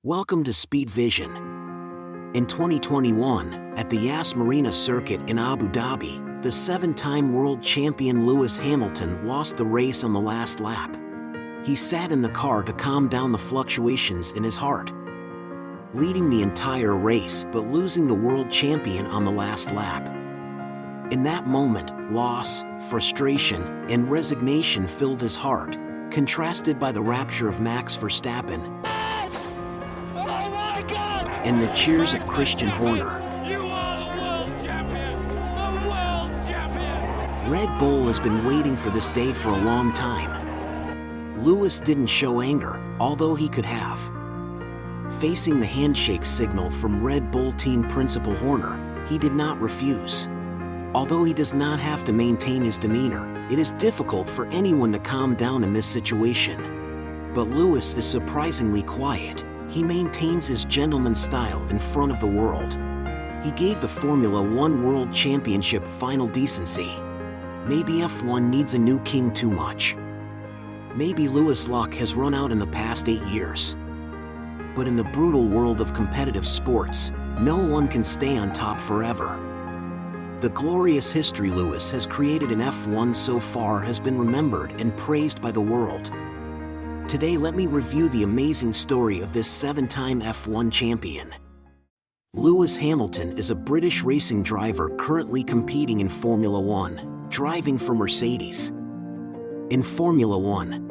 Welcome to Speed Vision. In 2021, at the Yas Marina circuit in Abu Dhabi, the seven-time world champion Lewis Hamilton lost the race on the last lap. He sat in the car to calm down the fluctuations in his heart, leading the entire race but losing the world champion on the last lap. In that moment, loss, frustration, and resignation filled his heart, contrasted by the rapture of Max Verstappen and the cheers of Christian Horner. Red Bull has been waiting for this day for a long time. Lewis didn't show anger, although he could have. Facing the handshake signal from Red Bull team principal Horner, he did not refuse. Although he does not have to maintain his demeanor, it is difficult for anyone to calm down in this situation. But Lewis is surprisingly quiet. He maintains his gentleman style in front of the world. He gave the Formula One World Championship final decency. Maybe F1 needs a new king too much. Maybe Lewis' luck has run out in the past 8 years. But in the brutal world of competitive sports, no one can stay on top forever. The glorious history Lewis has created in F1 so far has been remembered and praised by the world. Today let me review the amazing story of this seven-time F1 champion. Lewis Hamilton is a British racing driver currently competing in Formula One, driving for Mercedes. In Formula One,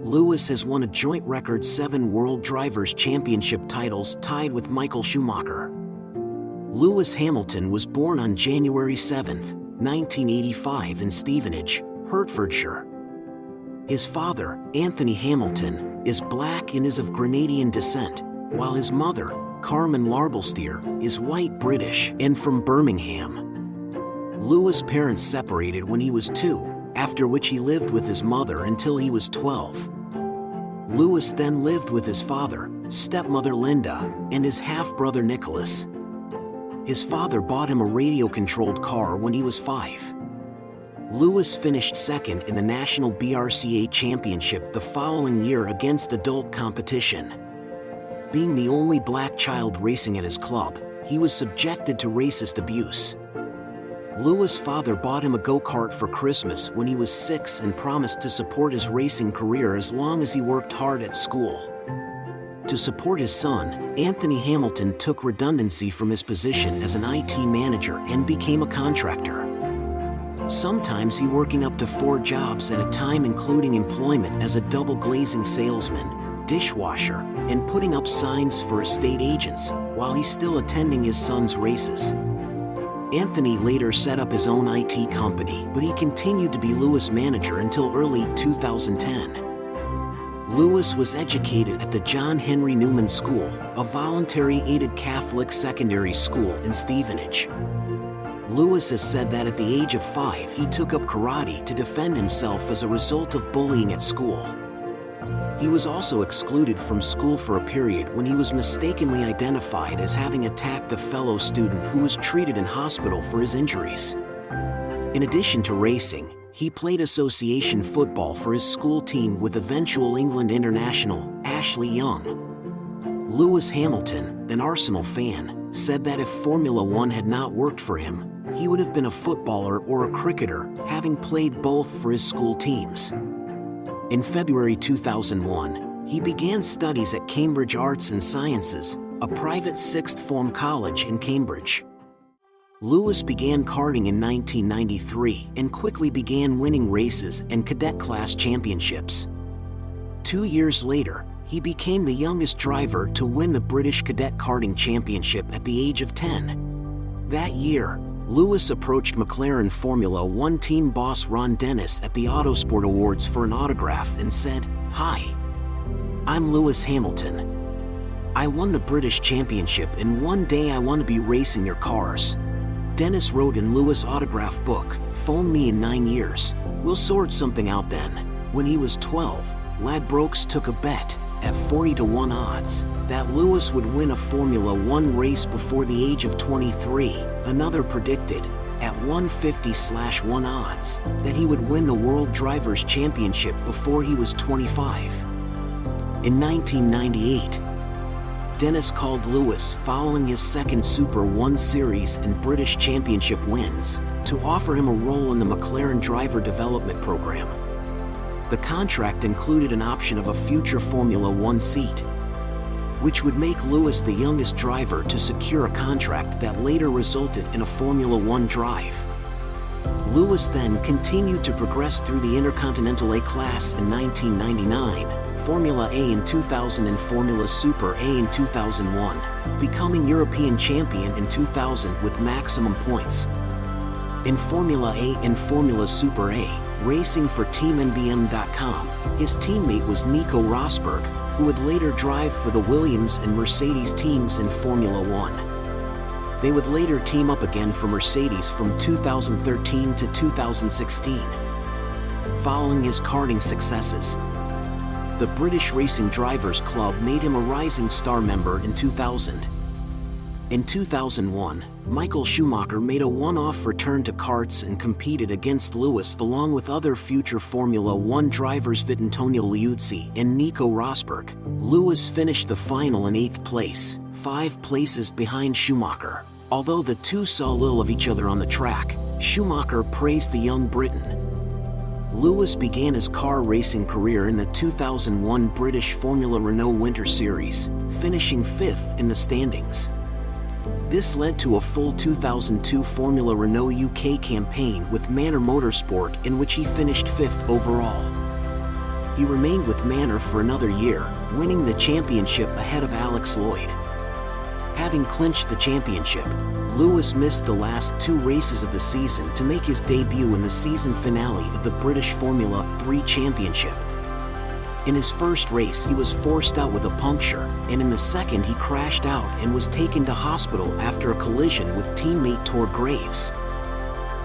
Lewis has won a joint record 7 World Drivers' Championship titles, tied with Michael Schumacher. Lewis Hamilton was born on January 7, 1985 in Stevenage, Hertfordshire. His father, Anthony Hamilton, is black and is of Grenadian descent, while his mother, Carmen Larbelsteer, is white British and from Birmingham. Lewis' parents separated when he was 2, after which he lived with his mother until he was 12. Lewis then lived with his father, stepmother Linda, and his half-brother Nicholas. His father bought him a radio-controlled car when he was 5. Lewis finished second in the National BRCA Championship the following year against adult competition. Being the only black child racing at his club, he was subjected to racist abuse. Lewis' father bought him a go-kart for Christmas when he was 6 and promised to support his racing career as long as he worked hard at school. To support his son, Anthony Hamilton took redundancy from his position as an IT manager and became a contractor. Sometimes he working up to 4 jobs at a time, including employment as a double glazing salesman, dishwasher, and putting up signs for estate agents, while he's still attending his son's races. Anthony later set up his own IT company, but he continued to be Lewis' manager until early 2010. Lewis was educated at the John Henry Newman School, a voluntary-aided Catholic secondary school in Stevenage. Lewis has said that at the age of 5 he took up karate to defend himself as a result of bullying at school. He was also excluded from school for a period when he was mistakenly identified as having attacked a fellow student who was treated in hospital for his injuries. In addition to racing, he played association football for his school team with eventual England international, Ashley Young. Lewis Hamilton, an Arsenal fan, said that if Formula One had not worked for him, he would have been a footballer or a cricketer, having played both for his school teams. In February 2001, he began studies at Cambridge Arts and Sciences, a private sixth-form college in Cambridge. Lewis began karting in 1993 and quickly began winning races and cadet class championships. 2 years later, he became the youngest driver to win the British Cadet Karting Championship at the age of 10. That year, Lewis approached McLaren Formula One team boss Ron Dennis at the Autosport Awards for an autograph and said, "Hi, I'm Lewis Hamilton. I won the British Championship and one day I want to be racing your cars." Dennis wrote in Lewis' autograph book, "Phone me in 9 years. We'll sort something out then." When he was 12, Ladbrokes took a bet, at 40-1 odds, that Lewis would win a Formula One race before the age of 23. Another predicted, at 150/1 odds, that he would win the World Drivers' Championship before he was 25. In 1998, Dennis called Lewis following his second Super 1 Series and British Championship wins to offer him a role in the McLaren driver development program. The contract included an option of a future Formula One seat, which would make Lewis the youngest driver to secure a contract that later resulted in a Formula One drive. Lewis then continued to progress through the Intercontinental A class in 1999, Formula A in 2000 and Formula Super A in 2001, becoming European champion in 2000 with maximum points. In Formula A and Formula Super A, racing for TeamNBM.com, his teammate was Nico Rosberg, who would later drive for the Williams and Mercedes teams in Formula One. They would later team up again for Mercedes from 2013 to 2016. Following his karting successes, the British Racing Drivers Club made him a Rising Star member in 2000. In 2001, Michael Schumacher made a one-off return to karts and competed against Lewis along with other future Formula One drivers Vittorio Liuzzi and Nico Rosberg. Lewis finished the final in 8th place, 5 places behind Schumacher. Although the two saw little of each other on the track, Schumacher praised the young Briton. Lewis began his car racing career in the 2001 British Formula Renault Winter Series, finishing 5th in the standings. This led to a full 2002 Formula Renault UK campaign with Manor Motorsport in which he finished 5th overall. He remained with Manor for another year, winning the championship ahead of Alex Lloyd. Having clinched the championship, Lewis missed the last 2 races of the season to make his debut in the season finale of the British Formula 3 Championship. In his first race he was forced out with a puncture, and in the second he crashed out and was taken to hospital after a collision with teammate Tor Graves.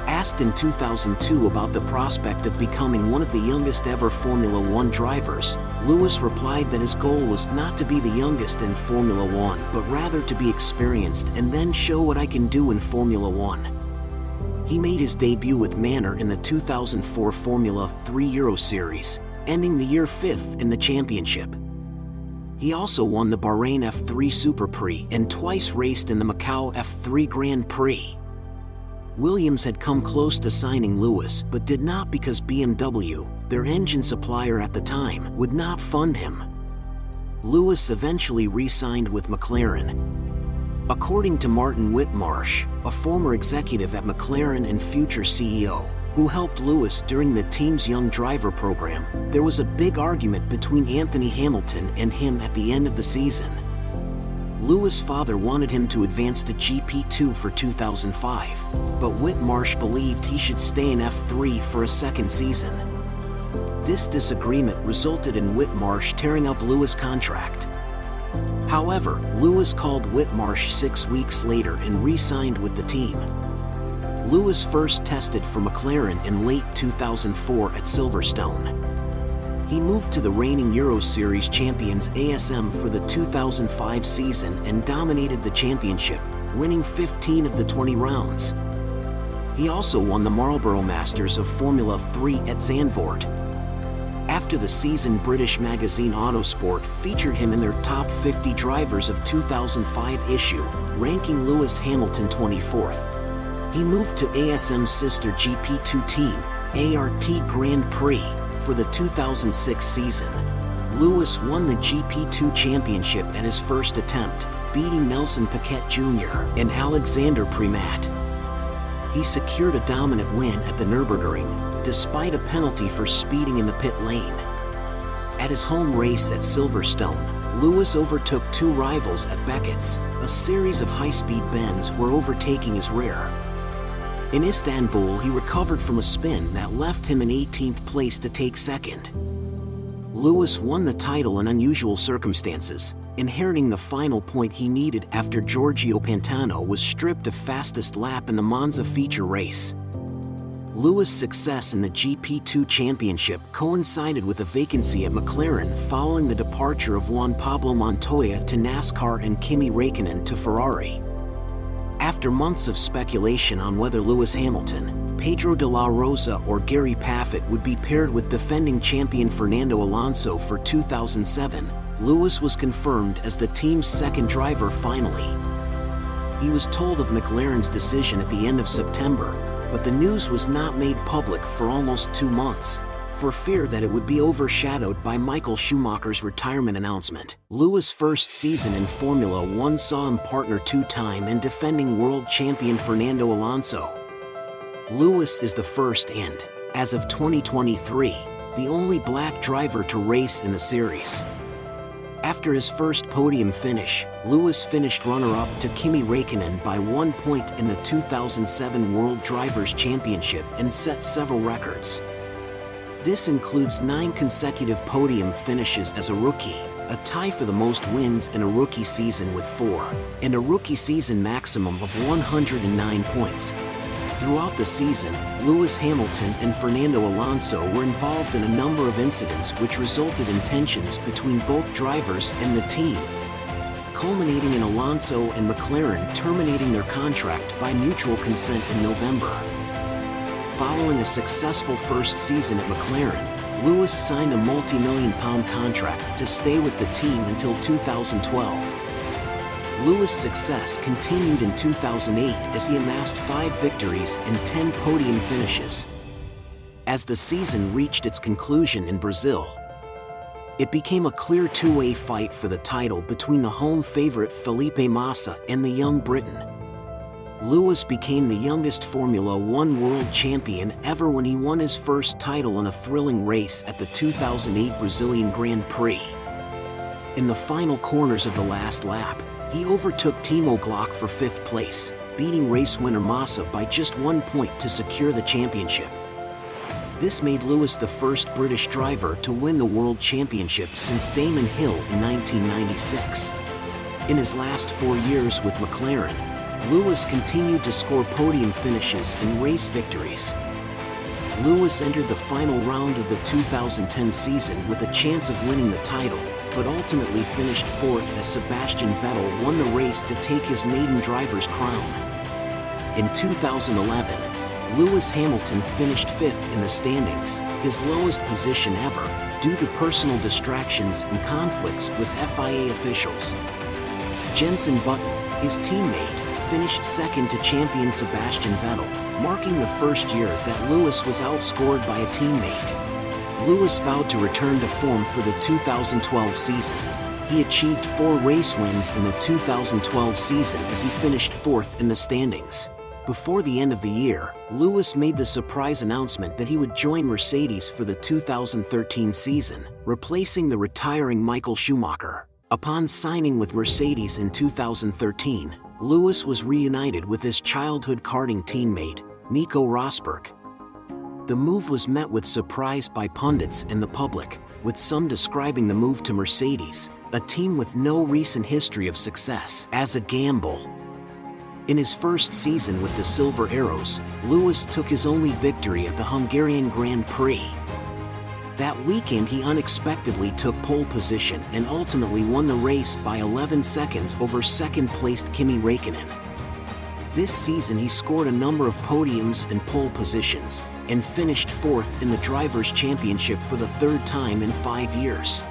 Asked in 2002 about the prospect of becoming one of the youngest ever Formula One drivers, Lewis replied that his goal was not to be the youngest in Formula One but rather to be experienced and then show what I can do in Formula One. He made his debut with Manor in the 2004 Formula 3 Euro Series, ending the year 5th in the championship. He also won the Bahrain F3 Super Prix and twice raced in the Macau F3 Grand Prix. Williams had come close to signing Lewis but did not because BMW, their engine supplier at the time, would not fund him. Lewis eventually re-signed with McLaren. According to Martin Whitmarsh, a former executive at McLaren and future CEO, who helped Lewis during the team's young driver program, there was a big argument between Anthony Hamilton and him at the end of the season. Lewis' father wanted him to advance to GP2 for 2005, but Whitmarsh believed he should stay in F3 for a second season. This disagreement resulted in Whitmarsh tearing up Lewis' contract. However, Lewis called Whitmarsh 6 weeks later and re-signed with the team. Lewis first tested for McLaren in late 2004 at Silverstone. He moved to the reigning Euro Series champions ASM for the 2005 season and dominated the championship, winning 15 of the 20 rounds. He also won the Marlboro Masters of Formula 3 at Zandvoort. After the season, British magazine Autosport featured him in their Top 50 Drivers of 2005 issue, ranking Lewis Hamilton 24th. He moved to ASM's sister GP2 team, ART Grand Prix, for the 2006 season. Lewis won the GP2 championship at his first attempt, beating Nelson Piquet Jr. and Alexander Primat. He secured a dominant win at the Nürburgring, despite a penalty for speeding in the pit lane. At his home race at Silverstone, Lewis overtook 2 rivals at Beckett's. A series of high-speed bends were overtaking his rear. In Istanbul, he recovered from a spin that left him in 18th place to take second. Lewis won the title in unusual circumstances, inheriting the final point he needed after Giorgio Pantano was stripped of fastest lap in the Monza feature race. Lewis' success in the GP2 championship coincided with a vacancy at McLaren following the departure of Juan Pablo Montoya to NASCAR and Kimi Räikkönen to Ferrari. After months of speculation on whether Lewis Hamilton, Pedro de la Rosa or Gary Paffett would be paired with defending champion Fernando Alonso for 2007, Lewis was confirmed as the team's second driver finally. He was told of McLaren's decision at the end of September, but the news was not made public for almost 2 months, for fear that it would be overshadowed by Michael Schumacher's retirement announcement. Lewis' first season in Formula One saw him partner two-time and defending world champion Fernando Alonso. Lewis is the first and, as of 2023, the only black driver to race in the series. After his first podium finish, Lewis finished runner-up to Kimi Räikkönen by 1 point in the 2007 World Drivers' Championship and set several records. This includes 9 consecutive podium finishes as a rookie, a tie for the most wins in a rookie season with 4, and a rookie season maximum of 109 points. Throughout the season, Lewis Hamilton and Fernando Alonso were involved in a number of incidents which resulted in tensions between both drivers and the team, culminating in Alonso and McLaren terminating their contract by mutual consent in November. Following a successful first season at McLaren, Lewis signed a multi-million-pound contract to stay with the team until 2012. Lewis' success continued in 2008 as he amassed 5 victories and 10 podium finishes. As the season reached its conclusion in Brazil, it became a clear two-way fight for the title between the home favorite Felipe Massa and the young Briton. Lewis became the youngest Formula One world champion ever when he won his first title in a thrilling race at the 2008 Brazilian Grand Prix. In the final corners of the last lap, he overtook Timo Glock for 5th place, beating race winner Massa by just 1 point to secure the championship. This made Lewis the first British driver to win the World Championship since Damon Hill in 1996. In his last 4 years with McLaren, Lewis continued to score podium finishes and race victories. Lewis entered the final round of the 2010 season with a chance of winning the title, but ultimately finished 4th as Sebastian Vettel won the race to take his maiden driver's crown. In 2011, Lewis Hamilton finished 5th in the standings, his lowest position ever, due to personal distractions and conflicts with FIA officials. Jenson Button, his teammate, finished 2nd to champion Sebastian Vettel, marking the first year that Lewis was outscored by a teammate. Lewis vowed to return to form for the 2012 season. He achieved 4 race wins in the 2012 season as he finished 4th in the standings. Before the end of the year, Lewis made the surprise announcement that he would join Mercedes for the 2013 season, replacing the retiring Michael Schumacher. Upon signing with Mercedes in 2013, Lewis was reunited with his childhood karting teammate, Nico Rosberg. The move was met with surprise by pundits and the public, with some describing the move to Mercedes, a team with no recent history of success, as a gamble. In his first season with the Silver Arrows, Lewis took his only victory at the Hungarian Grand Prix. That weekend he unexpectedly took pole position and ultimately won the race by 11 seconds over second-placed Kimi Räikkönen. This season he scored a number of podiums and pole positions, and finished 4th in the Drivers' Championship for the 3rd time in 5 years.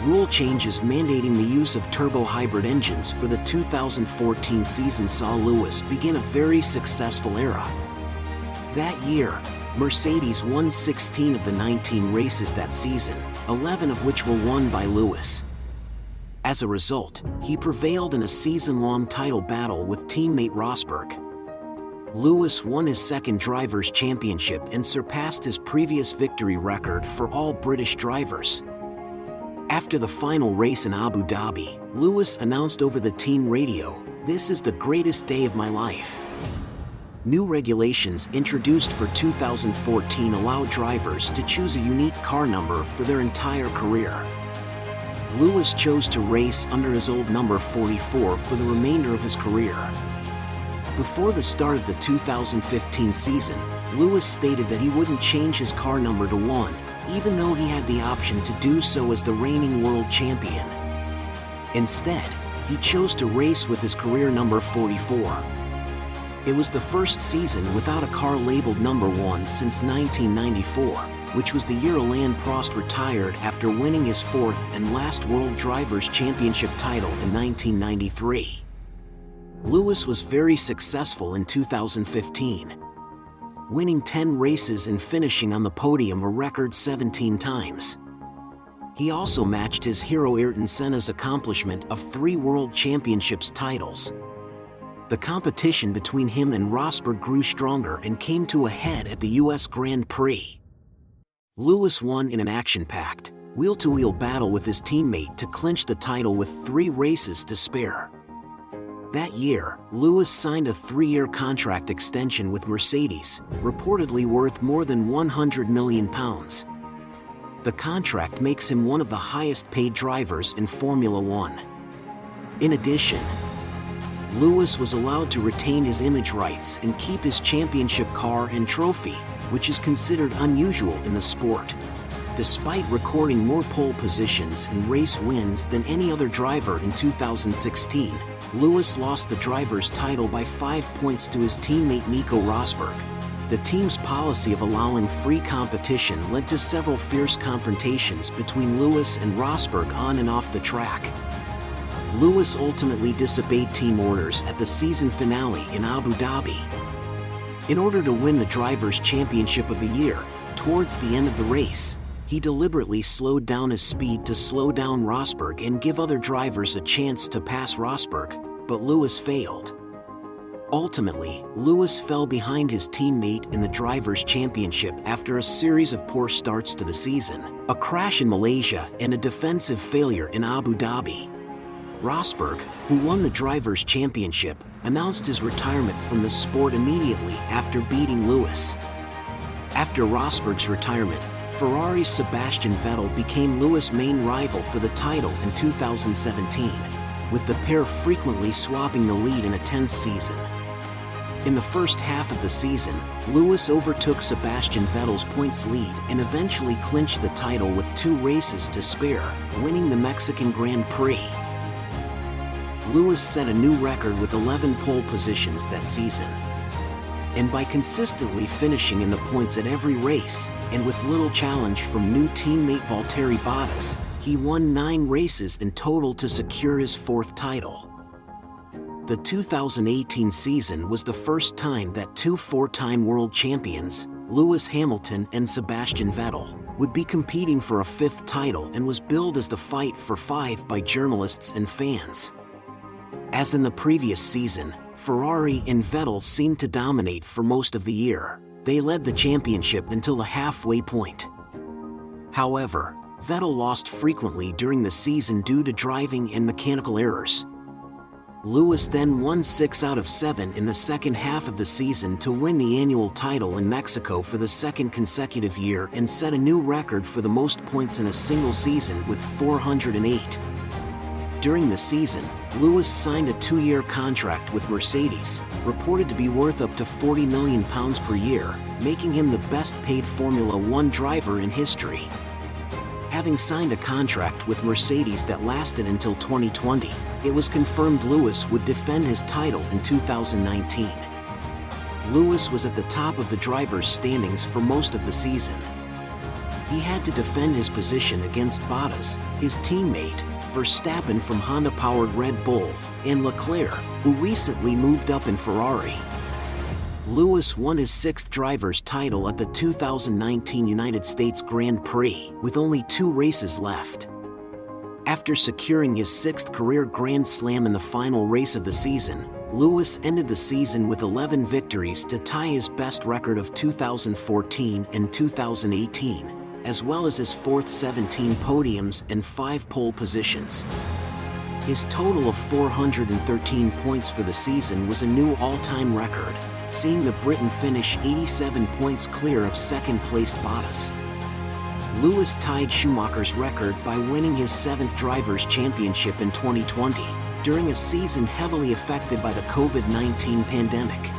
Rule changes mandating the use of turbo-hybrid engines for the 2014 season saw Lewis begin a very successful era. That year, Mercedes won 16 of the 19 races that season, 11 of which were won by Lewis. As a result, he prevailed in a season-long title battle with teammate Rosberg. Lewis won his 2nd Drivers' Championship and surpassed his previous victory record for all British drivers. After the final race in Abu Dhabi, Lewis announced over the team radio, "This is the greatest day of my life." New regulations introduced for 2014 allow drivers to choose a unique car number for their entire career. Lewis chose to race under his old number 44 for the remainder of his career. Before the start of the 2015 season, Lewis stated that he wouldn't change his car number to 1, even though he had the option to do so as the reigning world champion. Instead, he chose to race with his career number 44. It was the first season without a car labeled number 1 since 1994, which was the year Alain Prost retired after winning his fourth and last World Drivers' Championship title in 1993. Lewis was very successful in 2015, winning 10 races and finishing on the podium a record 17 times. He also matched his hero Ayrton Senna's accomplishment of 3 World Championships titles. The competition between him and Rosberg grew stronger and came to a head at the US Grand Prix. Lewis won in an action-packed, wheel-to-wheel battle with his teammate to clinch the title with 3 races to spare. That year, Lewis signed a 3-year contract extension with Mercedes, reportedly worth more than £100 million. The contract makes him one of the highest-paid drivers in Formula One. In addition, Lewis was allowed to retain his image rights and keep his championship car and trophy, which is considered unusual in the sport. Despite recording more pole positions and race wins than any other driver in 2016, Lewis lost the driver's title by 5 points to his teammate Nico Rosberg. The team's policy of allowing free competition led to several fierce confrontations between Lewis and Rosberg on and off the track. Lewis ultimately disobeyed team orders at the season finale in Abu Dhabi. In order to win the Drivers' Championship of the Year, towards the end of the race, he deliberately slowed down his speed to slow down Rosberg and give other drivers a chance to pass Rosberg, but Lewis failed. Ultimately, Lewis fell behind his teammate in the Drivers' Championship after a series of poor starts to the season, a crash in Malaysia, and a defensive failure in Abu Dhabi. Rosberg, who won the Drivers' Championship, announced his retirement from the sport immediately after beating Lewis. After Rosberg's retirement, Ferrari's Sebastian Vettel became Lewis' main rival for the title in 2017, with the pair frequently swapping the lead in a tense season. In the first half of the season, Lewis overtook Sebastian Vettel's points lead and eventually clinched the title with 2 races to spare, winning the Mexican Grand Prix. Lewis set a new record with 11 pole positions that season. And by consistently finishing in the points at every race, and with little challenge from new teammate Valtteri Bottas, he won 9 races in total to secure his 4th title. The 2018 season was the first time that 2 4-time world champions, Lewis Hamilton and Sebastian Vettel, would be competing for a 5th title and was billed as the fight for 5 by journalists and fans. As in the previous season, Ferrari and Vettel seemed to dominate for most of the year. They led the championship until the halfway point. However, Vettel lost frequently during the season due to driving and mechanical errors. Lewis then won 6 out of 7 in the second half of the season to win the annual title in Mexico for the 2nd consecutive year and set a new record for the most points in a single season with 408. During the season, Lewis signed a 2-year contract with Mercedes, reported to be worth up to £40 million per year, making him the best-paid Formula One driver in history. Having signed a contract with Mercedes that lasted until 2020, it was confirmed Lewis would defend his title in 2019. Lewis was at the top of the drivers' standings for most of the season. He had to defend his position against Bottas, his teammate, Verstappen from Honda-powered Red Bull, and Leclerc, who recently moved up in Ferrari. Lewis won his 6th driver's title at the 2019 United States Grand Prix, with only 2 races left. After securing his 6th career Grand Slam in the final race of the season, Lewis ended the season with 11 victories to tie his best record of 2014 and 2018. As well as his 4th 17 podiums and 5 pole positions. His total of 413 points for the season was a new all-time record, seeing the Briton finish 87 points clear of second-placed Bottas. Lewis tied Schumacher's record by winning his 7th Drivers' Championship in 2020, during a season heavily affected by the COVID-19 pandemic.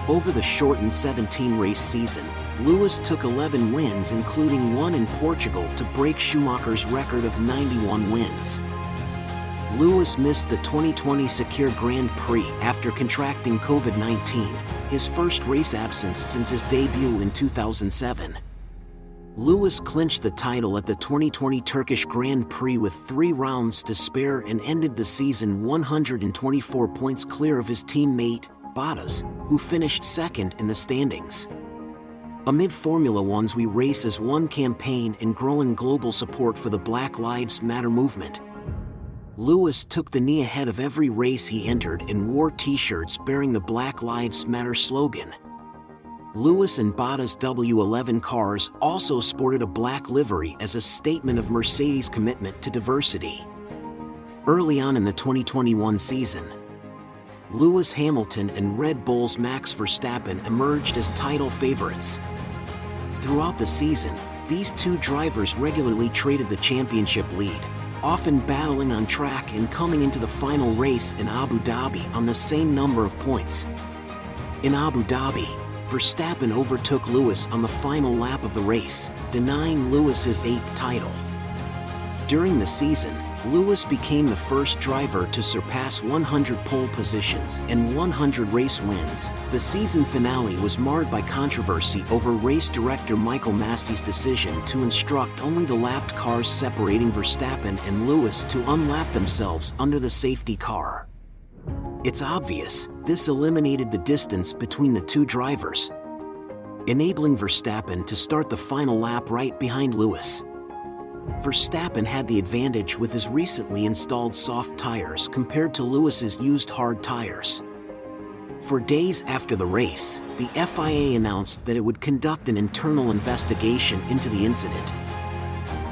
Over the shortened 17-race season, Lewis took 11 wins, including 1 in Portugal, to break Schumacher's record of 91 wins. Lewis missed the 2020 Sakir Grand Prix after contracting COVID-19, his first race absence since his debut in 2007. Lewis clinched the title at the 2020 Turkish Grand Prix with 3 rounds to spare and ended the season 124 points clear of his teammate, Bottas, who finished second in the standings. Amid Formula One's We Race as One campaign and growing global support for the Black Lives Matter movement, Lewis took the knee ahead of every race he entered and wore t-shirts bearing the Black Lives Matter slogan. Lewis and Bottas' W11 cars also sported a black livery as a statement of Mercedes' commitment to diversity. Early on in the 2021 season, Lewis Hamilton and Red Bull's Max Verstappen emerged as title favorites. Throughout the season, these two drivers regularly traded the championship lead, often battling on track and coming into the final race in Abu Dhabi on the same number of points. In Abu Dhabi, Verstappen overtook Lewis on the final lap of the race, denying Lewis his 8th title. During the season, Lewis became the first driver to surpass 100 pole positions and 100 race wins. The season finale was marred by controversy over race director Michael Massey's decision to instruct only the lapped cars separating Verstappen and Lewis to unlap themselves under the safety car. It's obvious, this eliminated the distance between the two drivers, enabling Verstappen to start the final lap right behind Lewis. Verstappen had the advantage with his recently installed soft tires compared to Lewis's used hard tires. For days after the race, the FIA announced that it would conduct an internal investigation into the incident.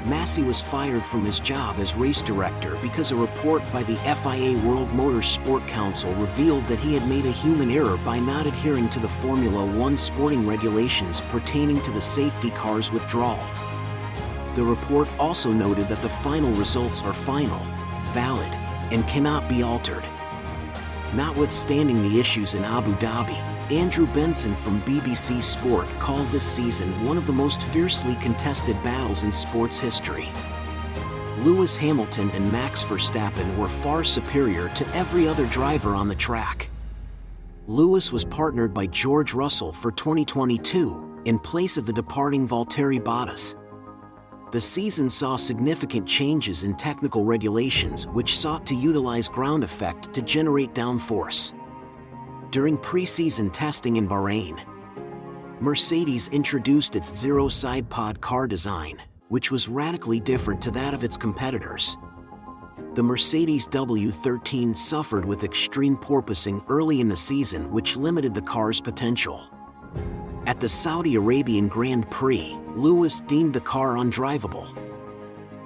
Massey was fired from his job as race director because a report by the FIA World Motorsport Council revealed that he had made a human error by not adhering to the Formula One sporting regulations pertaining to the safety car's withdrawal. The report also noted that the final results are final, valid, and cannot be altered. Notwithstanding the issues in Abu Dhabi, Andrew Benson from BBC Sport called this season one of the most fiercely contested battles in sports history. Lewis Hamilton and Max Verstappen were far superior to every other driver on the track. Lewis was partnered by George Russell for 2022, in place of the departing Valtteri Bottas. The season saw significant changes in technical regulations which sought to utilize ground effect to generate downforce. During pre-season testing in Bahrain, Mercedes introduced its zero-side pod car design, which was radically different to that of its competitors. The Mercedes W13 suffered with extreme porpoising early in the season, which limited the car's potential. At the Saudi Arabian Grand Prix, Lewis deemed the car undrivable.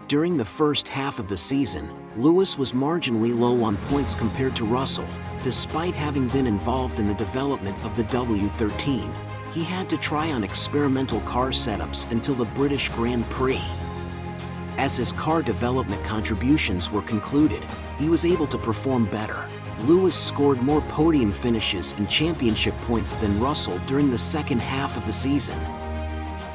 During the first half of the season, Lewis was marginally low on points compared to Russell. Despite having been involved in the development of the W13, he had to try on experimental car setups until the British Grand Prix. As his car development contributions were concluded, he was able to perform better. Lewis scored more podium finishes and championship points than Russell during the second half of the season.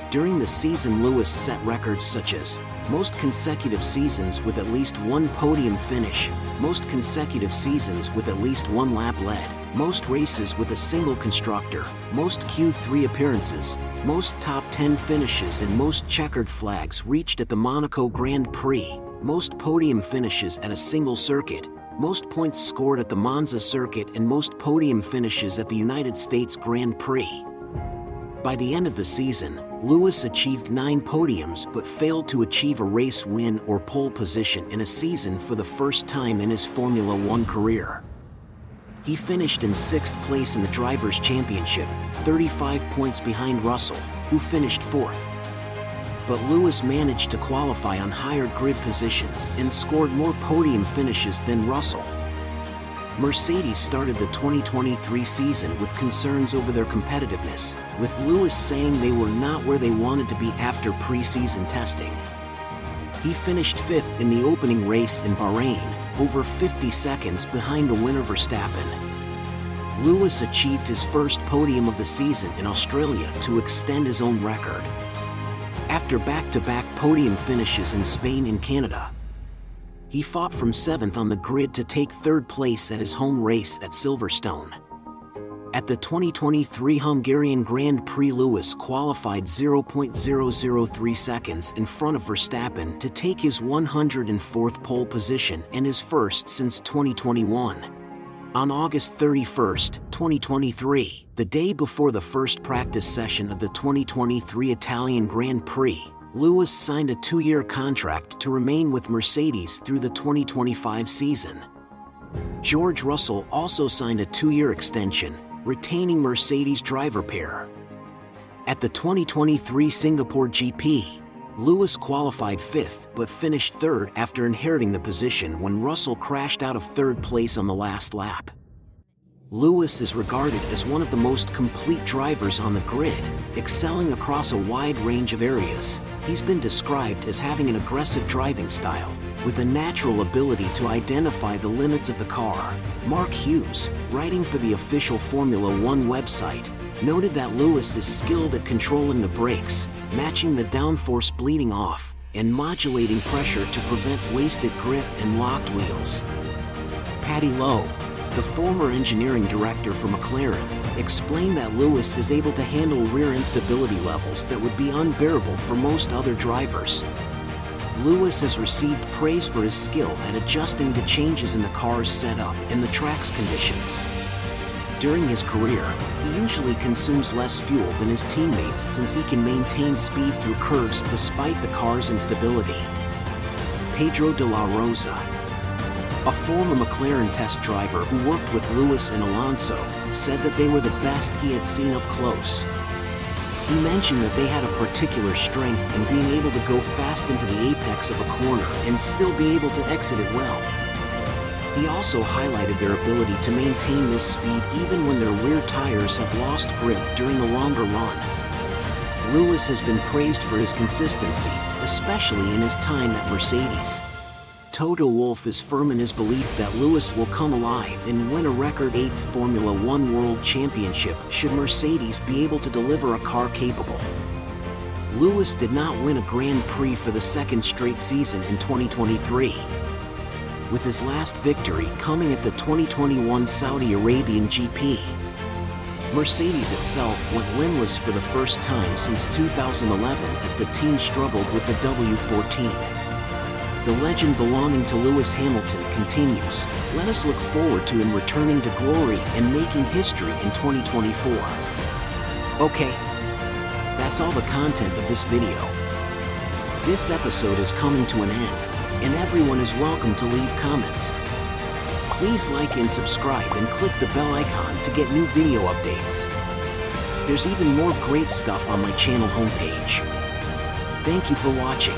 During the season, Lewis set records such as most consecutive seasons with at least one podium finish, most consecutive seasons with at least one lap led, most races with a single constructor, most Q3 appearances, most top 10 finishes and most checkered flags reached at the Monaco Grand Prix, most podium finishes at a single circuit, most points scored at the Monza circuit and most podium finishes at the United States Grand Prix. By the end of the season, Lewis achieved 9 podiums but failed to achieve a race win or pole position in a season for the first time in his Formula One career. He finished in 6th place in the Drivers' Championship, 35 points behind Russell, who finished 4th. But Lewis managed to qualify on higher grid positions and scored more podium finishes than Russell. Mercedes started the 2023 season with concerns over their competitiveness, with Lewis saying they were not where they wanted to be after pre-season testing. He finished 5th in the opening race in Bahrain, over 50 seconds behind the winner Verstappen. Lewis achieved his first podium of the season in Australia to extend his own record. After back-to-back podium finishes in Spain and Canada, he fought from 7th on the grid to take 3rd place at his home race at Silverstone. At the 2023 Hungarian Grand Prix, Lewis qualified 0.003 seconds in front of Verstappen to take his 104th pole position and his first since 2021. On August 31, 2023, the day before the first practice session of the 2023 Italian Grand Prix, Lewis signed a 2-year contract to remain with Mercedes through the 2025 season. George Russell also signed a 2-year extension, retaining Mercedes driver pair. At the 2023 Singapore GP, Lewis qualified 5th but finished 3rd after inheriting the position when Russell crashed out of 3rd place on the last lap. Lewis is regarded as one of the most complete drivers on the grid, excelling across a wide range of areas. He's been described as having an aggressive driving style, with a natural ability to identify the limits of the car. Mark Hughes, writing for the official Formula One website, noted that Lewis is skilled at controlling the brakes, matching the downforce bleeding off, and modulating pressure to prevent wasted grip and locked wheels. Paddy Lowe, the former engineering director for McLaren, explained that Lewis is able to handle rear instability levels that would be unbearable for most other drivers. Lewis has received praise for his skill at adjusting to changes in the car's setup and the track's conditions. During his career, he usually consumes less fuel than his teammates since he can maintain speed through curves despite the car's instability. Pedro de la Rosa, a former McLaren test driver who worked with Lewis and Alonso, said that they were the best he had seen up close. He mentioned that they had a particular strength in being able to go fast into the apex of a corner and still be able to exit it well. He also highlighted their ability to maintain this speed even when their rear tires have lost grip during a longer run. Lewis has been praised for his consistency, especially in his time at Mercedes. Toto Wolff is firm in his belief that Lewis will come alive and win a record 8th Formula One World Championship should Mercedes be able to deliver a car capable. Lewis did not win a Grand Prix for the 2nd straight season in 2023. With his last victory coming at the 2021 Saudi Arabian GP. Mercedes itself went winless for the first time since 2011 as the team struggled with the W14. The legend belonging to Lewis Hamilton continues. Let us look forward to him returning to glory and making history in 2024. Okay, that's all the content of this video. This episode is coming to an end, and everyone is welcome to leave comments. Please like and subscribe and click the bell icon to get new video updates. There's even more great stuff on my channel homepage. Thank you for watching.